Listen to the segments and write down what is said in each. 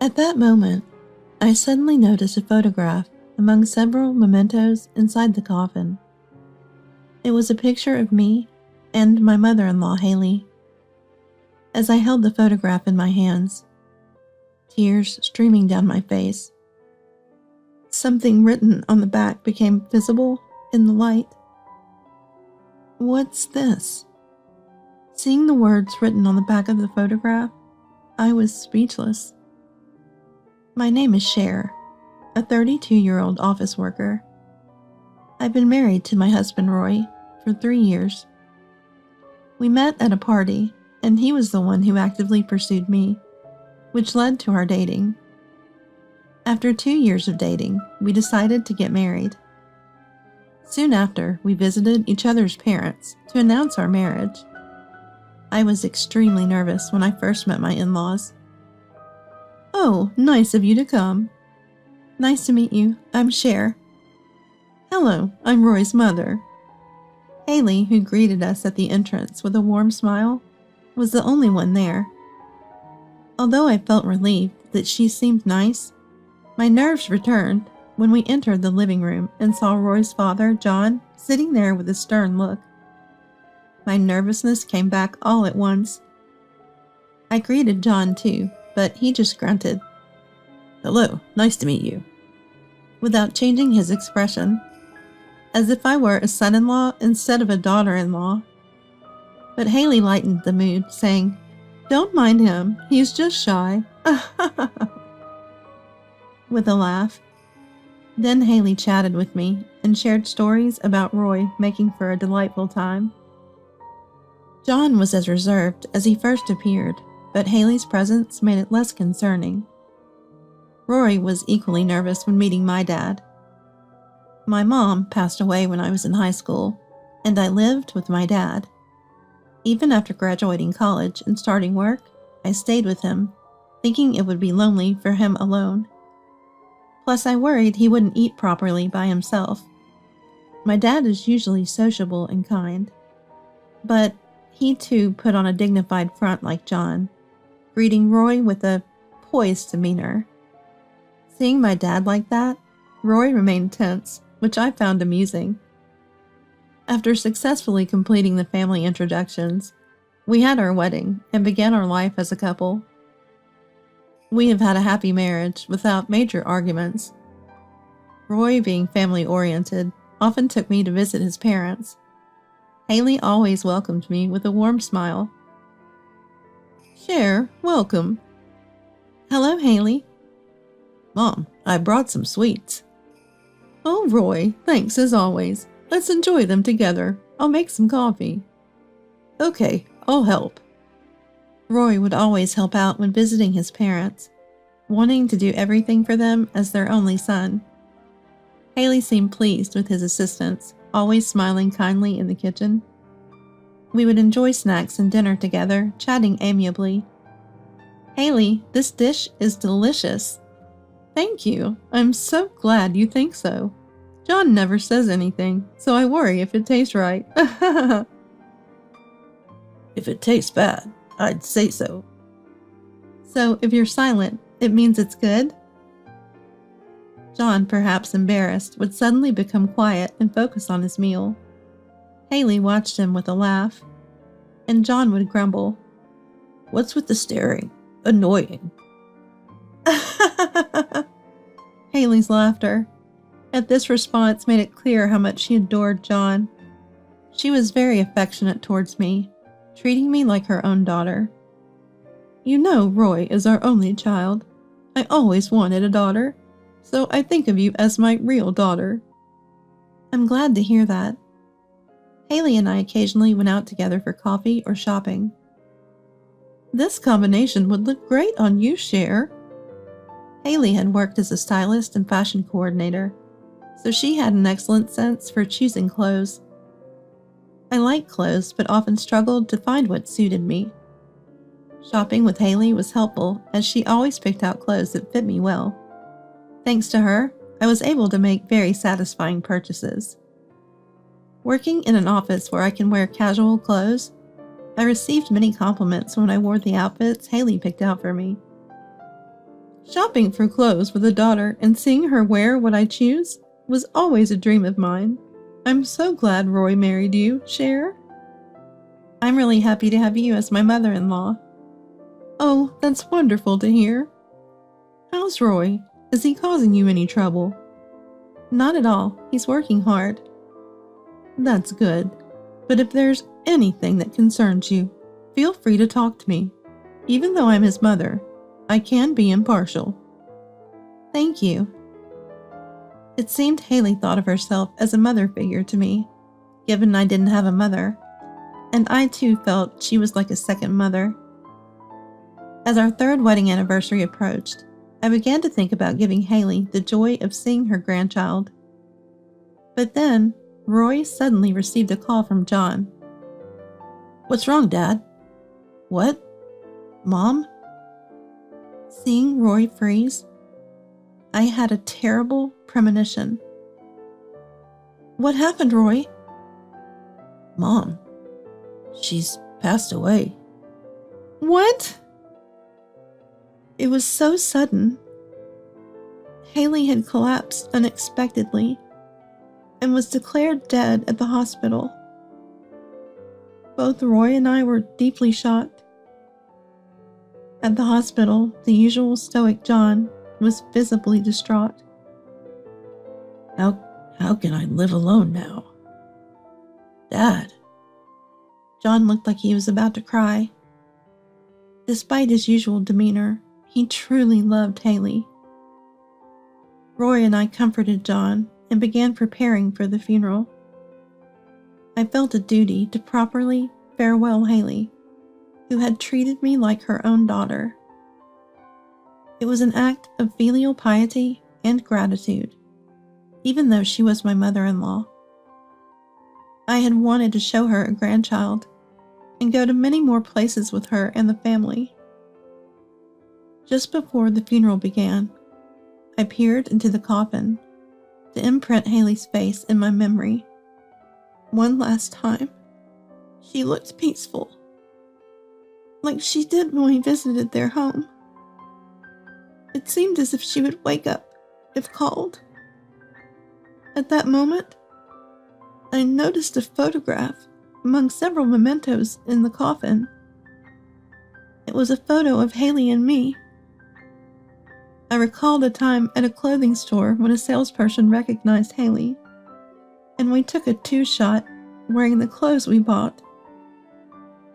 At that moment, I suddenly noticed a photograph among several mementos inside the coffin. It was a picture of me and my mother-in-law, Haley. As I held the photograph in my hands, tears streaming down my face, something written on the back became visible in the light. "What's this?" Seeing the words written on the back of the photograph, I was speechless. My name is Cher, a 32-year-old office worker. I've been married to my husband Roy for 3 years. We met at a party, and he was the one who actively pursued me, which led to our dating. After 2 years of dating, we decided to get married. Soon after, we visited each other's parents to announce our marriage. I was extremely nervous when I first met my in-laws. "Oh, nice of you to come." "Nice to meet you. I'm Cher." "Hello, I'm Roy's mother." Haley, who greeted us at the entrance with a warm smile, was the only one there. Although I felt relieved that she seemed nice, my nerves returned when we entered the living room and saw Roy's father, John, sitting there with a stern look. My nervousness came back all at once. I greeted John too, but he just grunted, "Hello, nice to meet you," without changing his expression, as if I were a son-in-law instead of a daughter-in-law. But Haley lightened the mood, saying, "Don't mind him, he's just shy," with a laugh. Then Haley chatted with me and shared stories about Roy, making for a delightful time. John was as reserved as he first appeared, but Haley's presence made it less concerning. Roy was equally nervous when meeting my dad. My mom passed away when I was in high school, and I lived with my dad. Even after graduating college and starting work, I stayed with him, thinking it would be lonely for him alone. Plus, I worried he wouldn't eat properly by himself. My dad is usually sociable and kind, but he too put on a dignified front like John, greeting Roy with a poised demeanor. Seeing my dad like that, Roy remained tense, which I found amusing. After successfully completing the family introductions, we had our wedding and began our life as a couple. We have had a happy marriage without major arguments. Roy, being family-oriented, often took me to visit his parents. Haley always welcomed me with a warm smile. "Cher, welcome." "Hello, Haley." "Mom, I brought some sweets." "Oh, Roy, thanks as always. Let's enjoy them together. I'll make some coffee." "Okay, I'll help." Roy would always help out when visiting his parents, wanting to do everything for them as their only son. Haley seemed pleased with his assistance, always smiling kindly in the kitchen. We would enjoy snacks and dinner together, chatting amiably. "Haley, this dish is delicious." "Thank you. I'm so glad you think so. John never says anything, so I worry if it tastes right." "If it tastes bad, I'd say so." "So if you're silent, it means it's good?" John, perhaps embarrassed, would suddenly become quiet and focus on his meal. Haley watched him with a laugh, and John would grumble, "What's with the staring? Annoying." Haley's laughter at this response made it clear how much she adored John. She was very affectionate towards me, treating me like her own daughter. "You know Roy is our only child. I always wanted a daughter, so I think of you as my real daughter." "I'm glad to hear that." Haley and I occasionally went out together for coffee or shopping. "This combination would look great on you, Cher." Haley had worked as a stylist and fashion coordinator, so she had an excellent sense for choosing clothes. I liked clothes, but often struggled to find what suited me. Shopping with Haley was helpful, as she always picked out clothes that fit me well. Thanks to her, I was able to make very satisfying purchases. Working in an office where I can wear casual clothes, I received many compliments when I wore the outfits Haley picked out for me. Shopping for clothes with a daughter and seeing her wear what I choose was always a dream of mine. I'm so glad Roy married you, Cher. I'm really happy to have you as my mother-in-law. Oh, that's wonderful to hear. How's Roy? Is he causing you any trouble? Not at all. He's working hard. That's good. But if there's anything that concerns you, feel free to talk to me. Even though I'm his mother, I can be impartial. Thank you. It seemed Haley thought of herself as a mother figure to me, given I didn't have a mother, and I too felt she was like a second mother. As our third wedding anniversary approached, I began to think about giving Haley the joy of seeing her grandchild. But then, Roy suddenly received a call from John. What's wrong, Dad? What? Mom? Seeing Roy freeze, I had a terrible premonition. What happened, Roy? Mom. She's passed away. What? It was so sudden. Haley had collapsed unexpectedly and was declared dead at the hospital. Both Roy and I were deeply shocked. At the hospital, the usual stoic John was visibly distraught. How can I live alone now? Dad. John looked like he was about to cry. Despite his usual demeanor, he truly loved Haley. Roy and I comforted John and began preparing for the funeral. I felt a duty to properly farewell Haley, who had treated me like her own daughter. It was an act of filial piety and gratitude, even though she was my mother-in-law. I had wanted to show her a grandchild and go to many more places with her and the family. Just before the funeral began, I peered into the coffin to imprint Haley's face in my memory. One last time, she looked peaceful, like she did when we visited their home. It seemed as if she would wake up if called. At that moment, I noticed a photograph among several mementos in the coffin. It was a photo of Haley and me. I recalled a time at a clothing store when a salesperson recognized Haley, and we took a two-shot wearing the clothes we bought.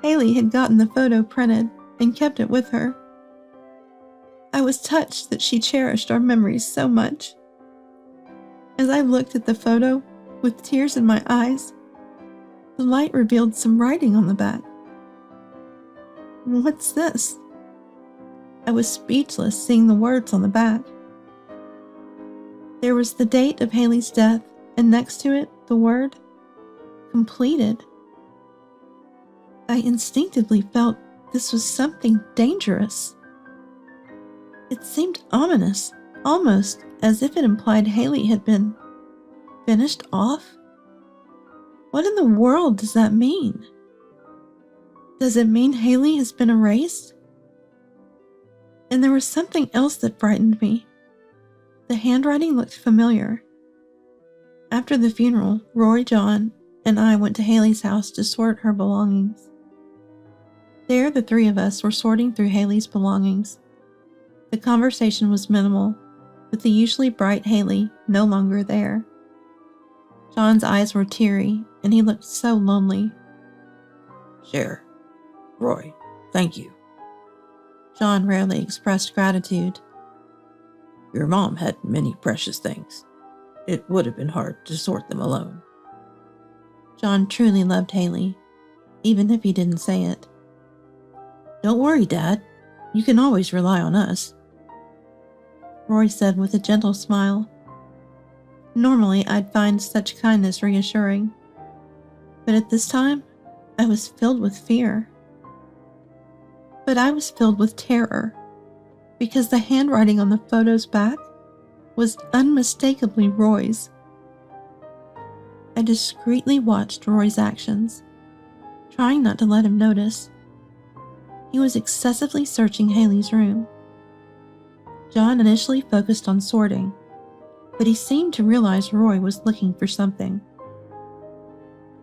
Haley had gotten the photo printed and kept it with her. I was touched that she cherished our memories so much. As I looked at the photo with tears in my eyes, the light revealed some writing on the back. What's this? I was speechless seeing the words on the back. There was the date of Haley's death, and next to it, the word, completed. I instinctively felt this was something dangerous. It seemed ominous, almost as if it implied Haley had been finished off. What in the world does that mean? Does it mean Haley has been erased? And there was something else that frightened me. The handwriting looked familiar. After the funeral, Roy, John, and I went to Haley's house to sort her belongings. There, the three of us were sorting through Haley's belongings. The conversation was minimal, with the usually bright Haley no longer there. John's eyes were teary, and he looked so lonely. Cher, Roy, thank you. John rarely expressed gratitude. Your mom had many precious things. It would have been hard to sort them alone. John truly loved Haley, even if he didn't say it. Don't worry, Dad. You can always rely on us, Roy said with a gentle smile. Normally, I'd find such kindness reassuring, but at this time, I was filled with fear. But I was filled with terror, because the handwriting on the photo's back was unmistakably Roy's. I discreetly watched Roy's actions, trying not to let him notice. He was excessively searching Haley's room. John initially focused on sorting, but he seemed to realize Roy was looking for something.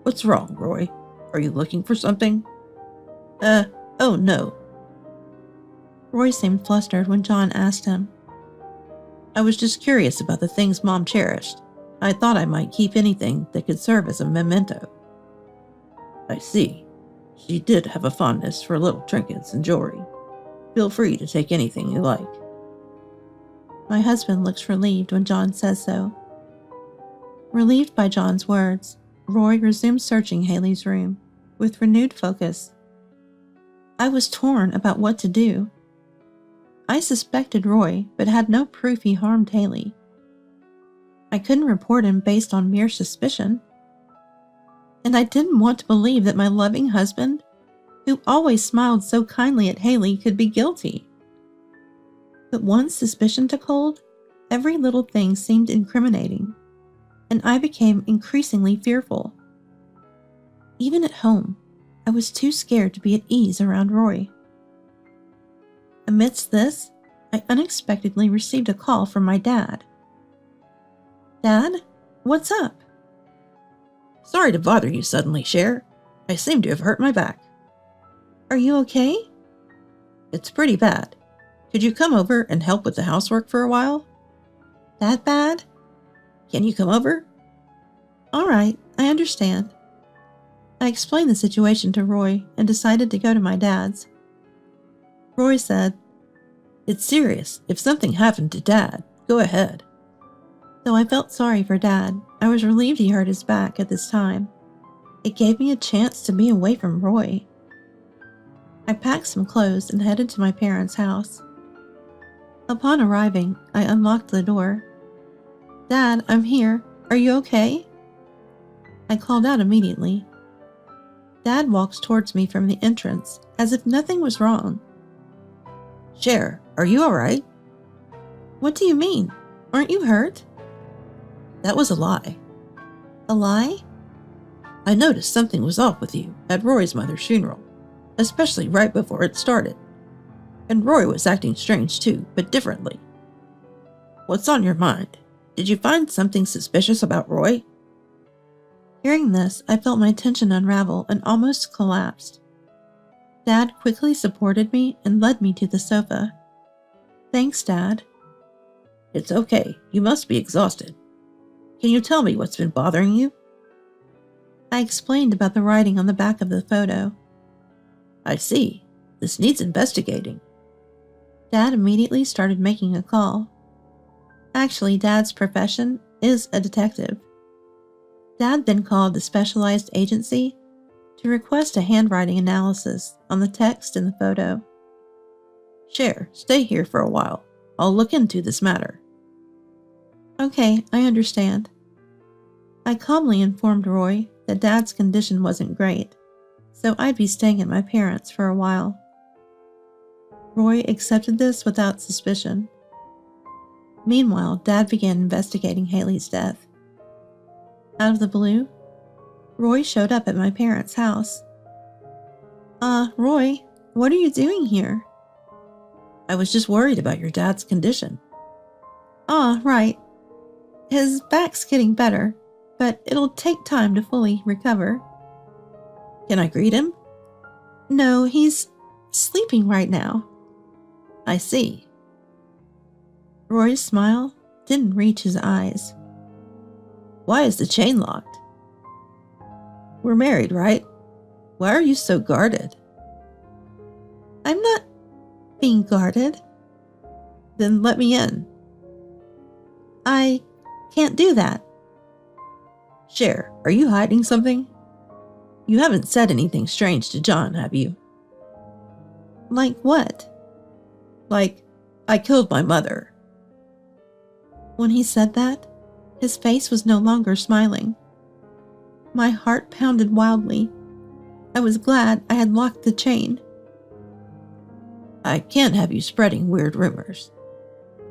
What's wrong, Roy? Are you looking for something? Oh no. Roy seemed flustered when John asked him. I was just curious about the things Mom cherished. I thought I might keep anything that could serve as a memento. I see. She did have a fondness for little trinkets and jewelry. Feel free to take anything you like. My husband looks relieved when John says so. Relieved by John's words, Roy resumed searching Haley's room with renewed focus. I was torn about what to do. I suspected Roy, but had no proof he harmed Haley. I couldn't report him based on mere suspicion. And I didn't want to believe that my loving husband, who always smiled so kindly at Haley, could be guilty. But once suspicion took hold, every little thing seemed incriminating, and I became increasingly fearful. Even at home, I was too scared to be at ease around Roy. Amidst this, I unexpectedly received a call from my dad. Dad, what's up? Sorry to bother you suddenly, Cher. I seem to have hurt my back. Are you okay? It's pretty bad. Could you come over and help with the housework for a while? That bad? Can you come over? All right, I understand. I explained the situation to Roy and decided to go to my dad's. Roy said, It's serious. If something happened to Dad, go ahead. Though I felt sorry for Dad, I was relieved he hurt his back at this time. It gave me a chance to be away from Roy. I packed some clothes and headed to my parents' house. Upon arriving, I unlocked the door. Dad, I'm here. Are you okay? I called out immediately. Dad walks towards me from the entrance as if nothing was wrong. Cher, are you all right? What do you mean? Aren't you hurt? That was a lie. A lie? I noticed something was off with you at Roy's mother's funeral, especially right before it started. And Roy was acting strange too, but differently. What's on your mind? Did you find something suspicious about Roy? Hearing this, I felt my tension unravel and almost collapsed. Dad quickly supported me and led me to the sofa. Thanks, Dad. It's okay. You must be exhausted. Can you tell me what's been bothering you? I explained about the writing on the back of the photo. I see. This needs investigating. Dad immediately started making a call. Actually, Dad's profession is a detective. Dad then called the specialized agency to request a handwriting analysis on the text in the photo. Cher, stay here for a while. I'll look into this matter. Okay, I understand. I calmly informed Roy that Dad's condition wasn't great, so I'd be staying at my parents' for a while. Roy accepted this without suspicion. Meanwhile, Dad began investigating Haley's death. Out of the blue, Roy showed up at my parents' house. Roy, what are you doing here? I was just worried about your dad's condition. Right. His back's getting better, but it'll take time to fully recover. Can I greet him? No, he's sleeping right now. I see. Roy's smile didn't reach his eyes. Why is the chain locked? We're married, right? Why are you so guarded? I'm not being guarded. Then let me in. I can't do that. Cher, are you hiding something? You haven't said anything strange to John, have you? Like what? Like, I killed my mother. When he said that, his face was no longer smiling. My heart pounded wildly. I was glad I had locked the chain. I can't have you spreading weird rumors.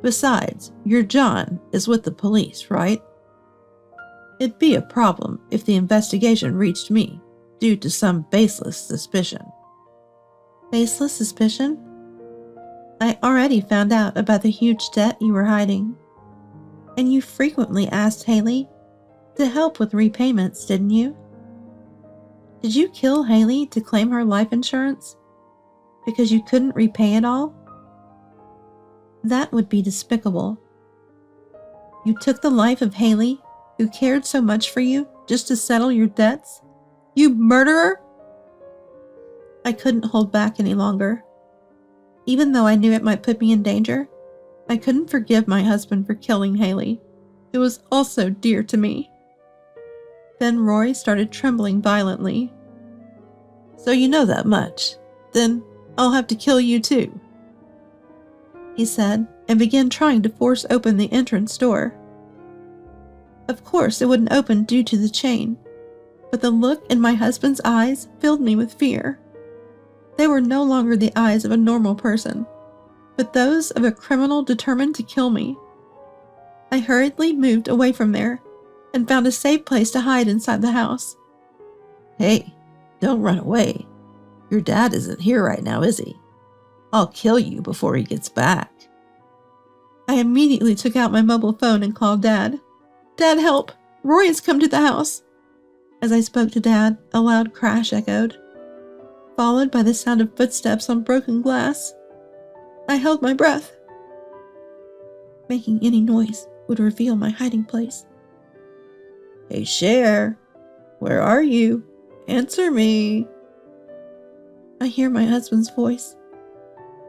Besides, your John is with the police, right? It'd be a problem if the investigation reached me due to some baseless suspicion. Baseless suspicion? I already found out about the huge debt you were hiding. And you frequently asked Haley to help with repayments, didn't you? Did you kill Haley to claim her life insurance because you couldn't repay it all? That would be despicable. You took the life of Haley, who cared so much for you, just to settle your debts? You murderer! I couldn't hold back any longer. Even though I knew it might put me in danger, I couldn't forgive my husband for killing Haley, who was also dear to me. Then Roy started trembling violently. So you know that much. Then I'll have to kill you too, he said, and began trying to force open the entrance door. Of course, it wouldn't open due to the chain, but the look in my husband's eyes filled me with fear. They were no longer the eyes of a normal person, but those of a criminal determined to kill me. I hurriedly moved away from there and found a safe place to hide inside the house. Hey, don't run away. Your dad isn't here right now, is he? I'll kill you before he gets back. I immediately took out my mobile phone and called Dad. Dad, help! Roy has come to the house. As I spoke to Dad, a loud crash echoed, followed by the sound of footsteps on broken glass. I held my breath. Making any noise would reveal my hiding place. Hey, Cher, where are you? Answer me. I hear my husband's voice,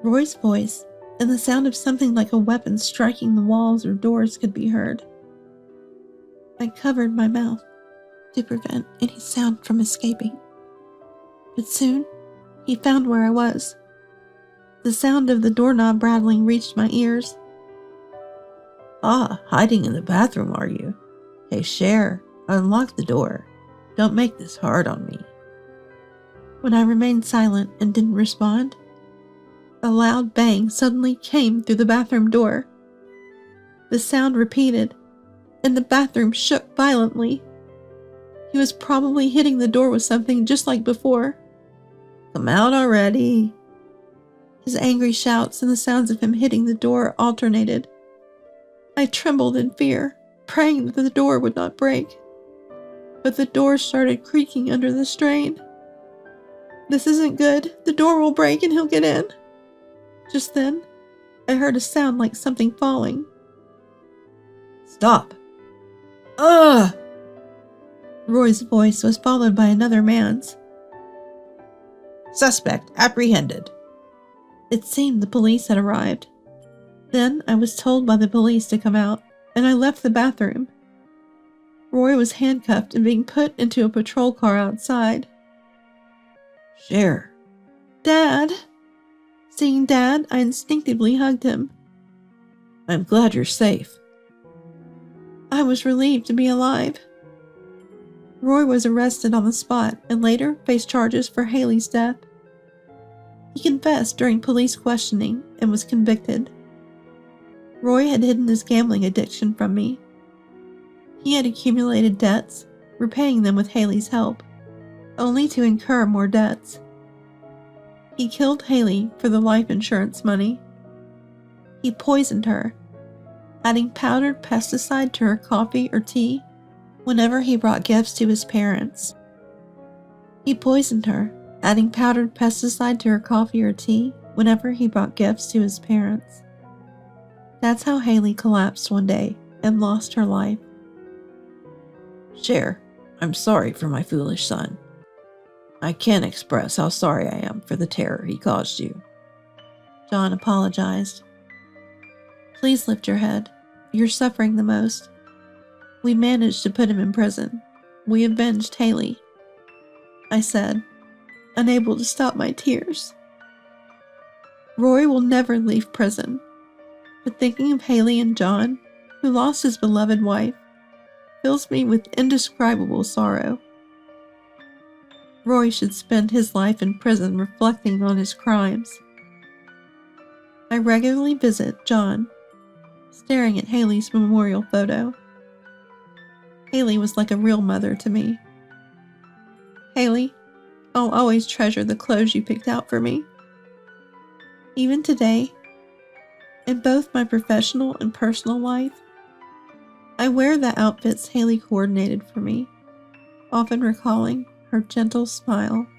Roy's voice, and the sound of something like a weapon striking the walls or doors could be heard. I covered my mouth to prevent any sound from escaping. But soon, he found where I was. The sound of the doorknob rattling reached my ears. Ah, hiding in the bathroom, are you? Hey, Cher, unlock the door. Don't make this hard on me. When I remained silent and didn't respond, a loud bang suddenly came through the bathroom door. The sound repeated, and the bathroom shook violently. He was probably hitting the door with something just like before. Come out already. His angry shouts and the sounds of him hitting the door alternated. I trembled in fear, praying that the door would not break. But the door started creaking under the strain. This isn't good. The door will break and he'll get in. Just then, I heard a sound like something falling. Stop. Ugh! Roy's voice was followed by another man's. Suspect apprehended. It seemed the police had arrived. Then I was told by the police to come out, and I left the bathroom. Roy was handcuffed and being put into a patrol car outside. Cher. Dad! Seeing Dad, I instinctively hugged him. I'm glad you're safe. I was relieved to be alive. Roy was arrested on the spot and later faced charges for Haley's death. He confessed during police questioning and was convicted. Roy had hidden his gambling addiction from me. He had accumulated debts, repaying them with Haley's help, only to incur more debts. He killed Haley for the life insurance money. He poisoned her, adding powdered pesticide to her coffee or tea whenever he brought gifts to his parents. He poisoned her, adding powdered pesticide to her coffee or tea whenever he brought gifts to his parents. That's how Haley collapsed one day and lost her life. Cher, I'm sorry for my foolish son. I can't express how sorry I am for the terror he caused you. John apologized. Please lift your head. You're suffering the most. We managed to put him in prison. We avenged Haley, I said, unable to stop my tears. Roy will never leave prison, but thinking of Haley and John, who lost his beloved wife, fills me with indescribable sorrow. Roy should spend his life in prison reflecting on his crimes. I regularly visit John, staring at Haley's memorial photo. Haley was like a real mother to me. Haley, I'll always treasure the clothes you picked out for me. Even today, In both my professional and personal life, I wear the outfits Haley coordinated for me, often recalling her gentle smile